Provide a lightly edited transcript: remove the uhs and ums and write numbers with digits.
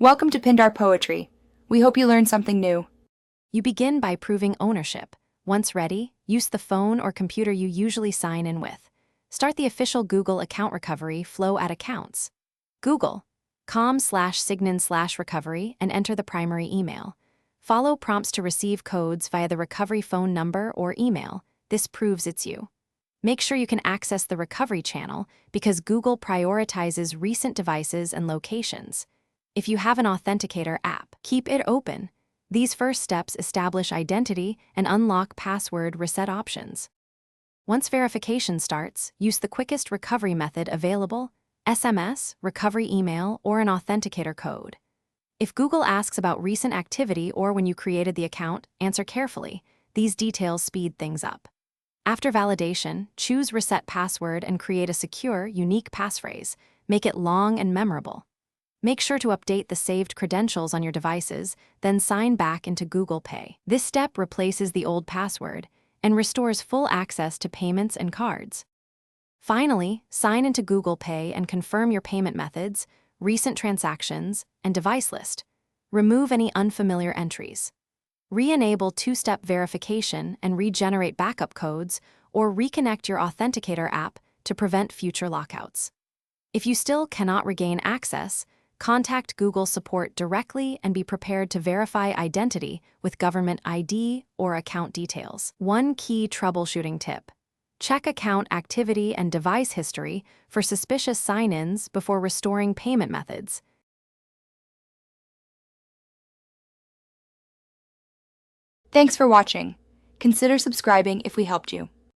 Welcome to Pindar Poetry. We hope you learned something new. You begin by proving ownership. Once ready, use the phone or computer you usually sign in with. Start the official Google account recovery flow at accounts. Google.com/signin/recovery and enter the primary email. Follow prompts to receive codes via the recovery phone number or email. This proves it's you. Make sure you can access the recovery channel because Google prioritizes recent devices and locations. If you have an authenticator app, keep it open. These first steps establish identity and unlock password reset options. Once verification starts, use the quickest recovery method available: SMS, recovery email, or an authenticator code. If Google asks about recent activity or when you created the account, answer carefully. These details speed things up. After validation, choose Reset Password and create a secure, unique passphrase. Make it long and memorable. Make sure to update the saved credentials on your devices, then sign back into Google Pay. This step replaces the old password and restores full access to payments and cards. Finally, sign into Google Pay and confirm your payment methods, recent transactions, and device list. Remove any unfamiliar entries. Re-enable two-step verification and regenerate backup codes, or reconnect your authenticator app to prevent future lockouts. If you still cannot regain access, contact Google support directly and be prepared to verify identity with government ID or account details. One key troubleshooting tip: check account activity and device history for suspicious sign-ins before restoring payment methods. Thanks for watching. Consider subscribing if we helped you.